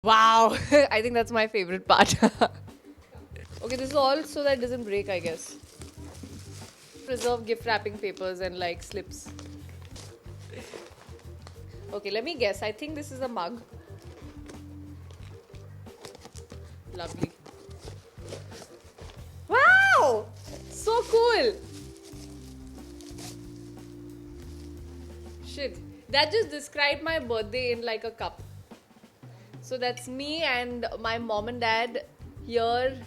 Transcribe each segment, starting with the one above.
Wow, I think that's my favorite part. Okay, this is all so that it doesn't break, I guess. Preserve gift wrapping papers and like slips. Okay, let me guess. I think this is a mug. Lovely. Wow! So cool! Shit. That just described my birthday in like a cup. So that's me and my mom and dad here,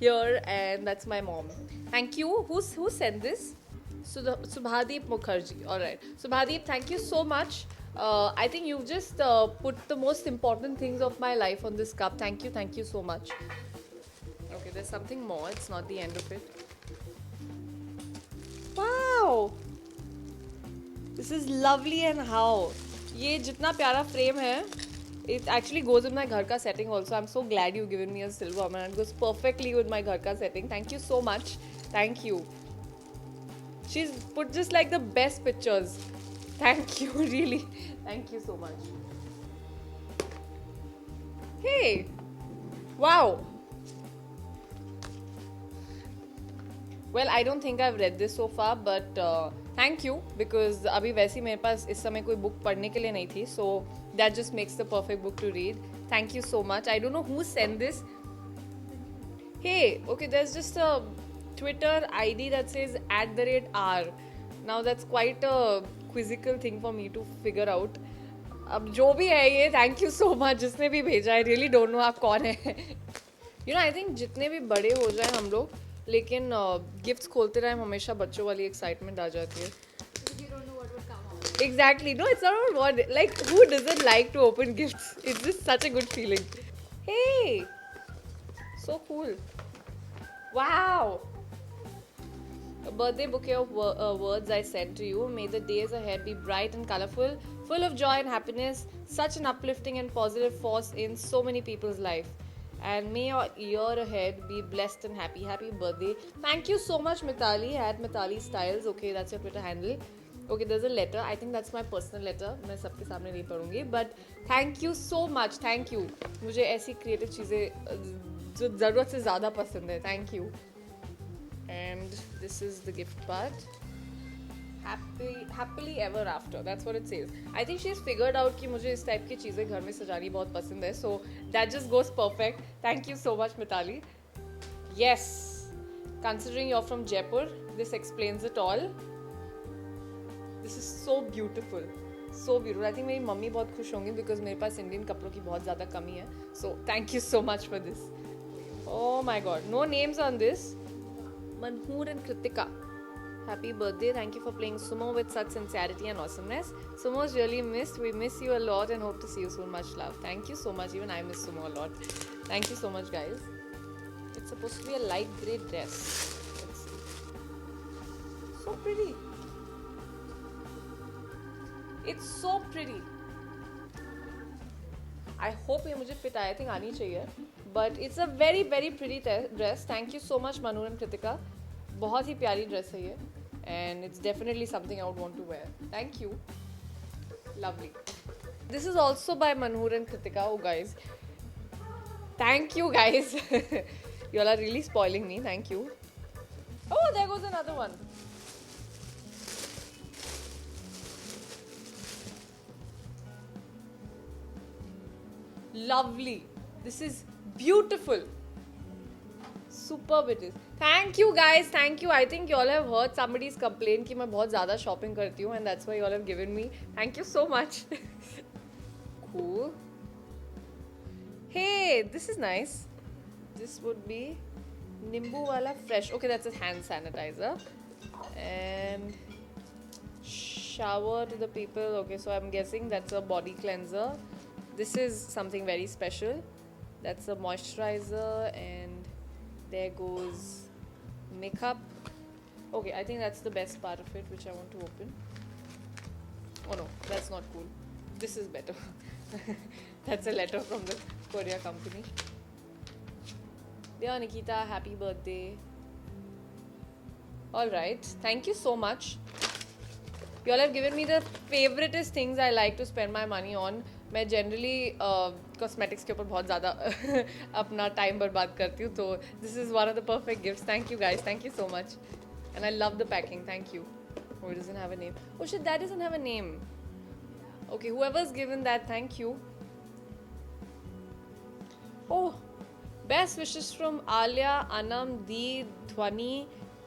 here, and that's my mom. Thank you. Who sent this? Subhadeep Mukherjee. All right. Subhadeep, thank you so much. I think you've just put the most important things of my life on this cup. Thank you so much. Okay, there's something more. It's not the end of it. Wow, this is lovely and how. ये जितना प्यारा frame है, it actually goes with my घर का setting also. I'm so glad you've given me a silver one. It goes perfectly with my घर का setting. Thank you so much. Thank you. She's put just like the best pictures. Thank you, really. Thank you so much. Hey, wow. Well, I don't think I've read this so far, but thank you because अभी वैसे मेरे पास इस समय कोई book पढ़ने के लिए नहीं थी, so that just makes the perfect book to read. Thank you so much. I don't know who sent this. Hey, okay, there's just a Twitter ID that says @R. Now that's quite a quizzical thing for me to figure out. अब जो भी है ये, thank you so much जिसने भी भेजा. I really don't know आप कौन है. You know, I think जितने भी बड़े हो जाए हम लोग, लेकिन गिफ्ट्स खोलते रहे हमेशा बच्चों वाली एक्साइटमेंट आ जाती है. You don't know what will come out. Exactly. No, it's not about what. Like, who doesn't like to open gifts? It's just such a good feeling. Hey, so cool. Wow. A birthday bouquet of words I sent to you. May the days ahead be bright and colorful, full of joy and happiness. Such an uplifting and positive force in so many people's life. And may your year ahead be blessed and happy. Happy birthday. Thank you so much, Mitali, at Mitali Styles. Okay, that's your Twitter handle. Okay, there's a letter. I think that's my personal letter. मैं सबके सामने नहीं पढ़ूंगी. But thank you so much. Thank you. मुझे ऐसी creative चीज़ें जो ज़रूरत से ज़्यादा पसंद है. Thank you. And this is the gift part. Happily ever after. That's what it says. I think she's figured out कि मुझे इस टाइप की चीज़ें घर में सजानी बहुत पसंद है. So that just goes perfect. Thank you so much, Mitali. Yes. Considering you're from Jaipur, this explains it all. This is so beautiful. So beautiful. I think मेरी मम्मी बहुत खुश होंगी because मेरे पास इंडियन कपड़ों की बहुत ज़्यादा कमी है. So thank you so much for this. Oh my god. No names on this. Manhoor and Kritika. Happy birthday. Thank you for playing Sumo with such sincerity and awesomeness. Sumo is really missed. We miss you a lot and hope to see you soon. Much love. Thank you so much. Even I miss Sumo a lot. Thank you so much, guys. It's supposed to be a light grey dress. Let's see. So pretty. It's so pretty. I hope ये मुझे fit I think आनी चाहिए. But it's a very very pretty dress. Thank you so much, Manu and Kritika. बहुत ही प्यारी dress है ये. And it's definitely something I would want to wear. Thank you. Lovely. This is also by Manhoor and Kritika. Oh guys. Thank you guys. You all are really spoiling me. Thank you. Oh, there goes another one. Lovely. This is beautiful. Superb it is. Thank you guys. Thank you. I think you all have heard somebody's complaint कि मैं बहुत ज़्यादा shopping करती हूँ and that's why you all have given me. Thank you so much. Cool. Hey, this is nice. This would be Nimbu wala fresh. Okay, that's a hand sanitizer. And shower to the people. Okay, so I'm guessing that's a body cleanser. This is something very special. That's a moisturizer and there goes makeup. Okay, I think that's the best part of it which I want to open. Oh no, that's not cool. This is better. That's a letter from the courier company. Dear Nikita, happy birthday. Alright, thank you so much. You all have given me the favoriteest things I like to spend my money on. मैं generally cosmetics के ऊपर बहुत ज़्यादा अपना time बर्बाद करती हूँ, तो this is one of the perfect gifts. Thank you guys, thank you so much. And I love the packing. Thank you. Oh, it doesn't have a name. Oh shit, that doesn't have a name. Okay, whoever's given that, thank you. Oh, best wishes from Alia, Anam, Dee, Dhwani,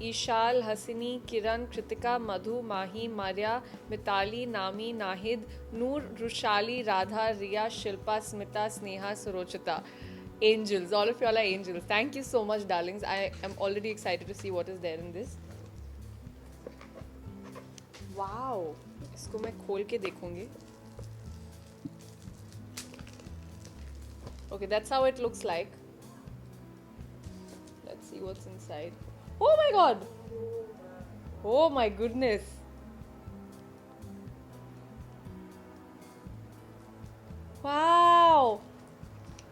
Ishal, Hasini, Kiran, Kritika, Madhu, Mahi, Maria, Mitali, Nami, Nahid, Noor, Rushali, Radha, Riya, Shilpa, Smita, Sneha, Surochita. Angels, all of y'all are angels. Thank you so much, darlings. I am already excited to see what is there in this. Wow, इसको मैं खोल के देखूंगी. Okay, that's how it looks like. Let's see what's inside. Oh my god! Oh my goodness! Wow!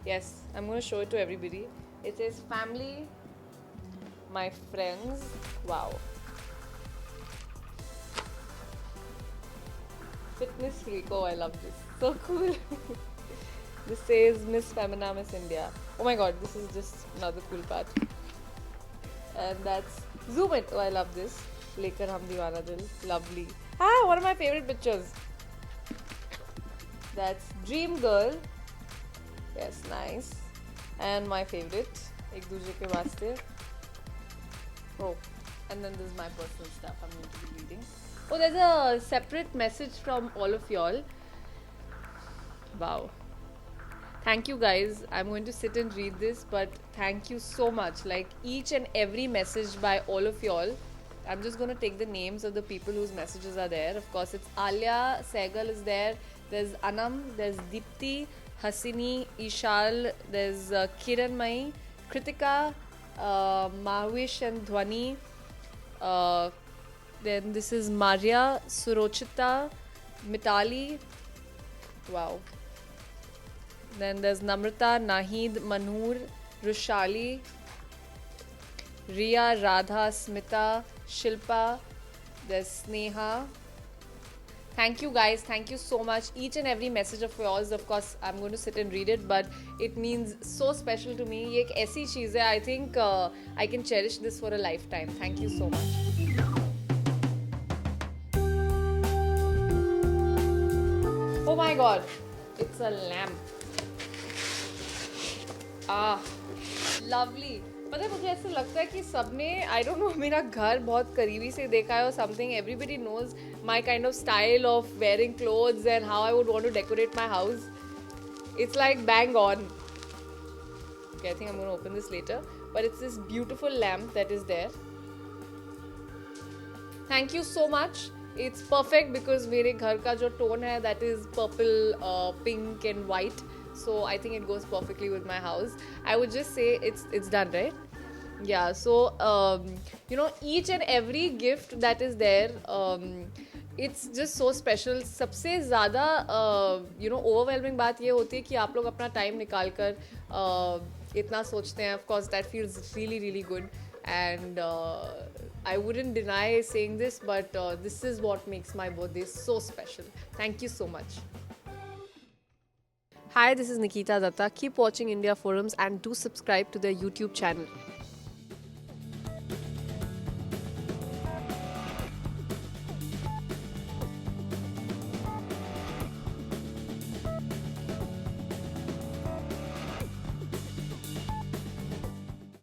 Yes, I'm going to show it to everybody. It says family, my friends. Wow. Fitness freak. Oh, I love this. So cool. This says Miss Femina, Miss India. Oh my god, this is just another cool part. And that's Zoom It. Oh, I love this. Lekar Hum Deewana Dil. Lovely. Ah, one of my favorite pictures. That's Dream Girl. Yes, nice. And my favorite. Ek duje ke waaste. Oh, and then there's my personal stuff I'm going to be reading. Oh, there's a separate message from all of y'all. Wow. Thank you guys. I'm going to sit and read this, but thank you so much. Like each and every message by all of y'all. I'm just going to take the names of the people whose messages are there. Of course, it's Alia, Sehgal is there. There's Anam, there's Deepti, Hasini, Ishal, there's Kiran Mai, Kritika, Mahavish and Dhwani. Then this is Maria, Surochita, Mitali. Wow. Then there's Namrata, Nahid, Manur, Rushali, Riya, Radha, Smita, Shilpa. There's Sneha. Thank you guys. Thank you so much. Each and every message of yours, of course, I'm going to sit and read it, but it means so special to me. ये एक ऐसी चीज़ है. I think I can cherish this for a lifetime. Thank you so much. Oh my god, it's a lamp. Ah, lovely. पता है मुझे ऐसा लगता है कि सबने I don't know मेरा घर बहुत करीबी से देखा है or something. Everybody knows my kind of style of wearing clothes and how I would want to decorate my house. It's like bang on. Okay, I think I'm going to open this later. But it's this beautiful lamp that is there. Thank you so much. It's perfect because मेरे घर का जो tone है that is purple, pink and white. So I think it goes perfectly with my house. I would just say it's done, right? Yeah. So you know, each and every gift that is there, it's just so special. सबसे ज़्यादा you know overwhelming बात ये होती है कि आप लोग अपना time निकाल कर इतना सोचते हैं. Of course, that feels really really good. And I wouldn't deny saying this, but this is what makes my birthday so special. Thank you so much. Hi, this is Nikita Datta. Keep watching India Forums and do subscribe to their YouTube channel.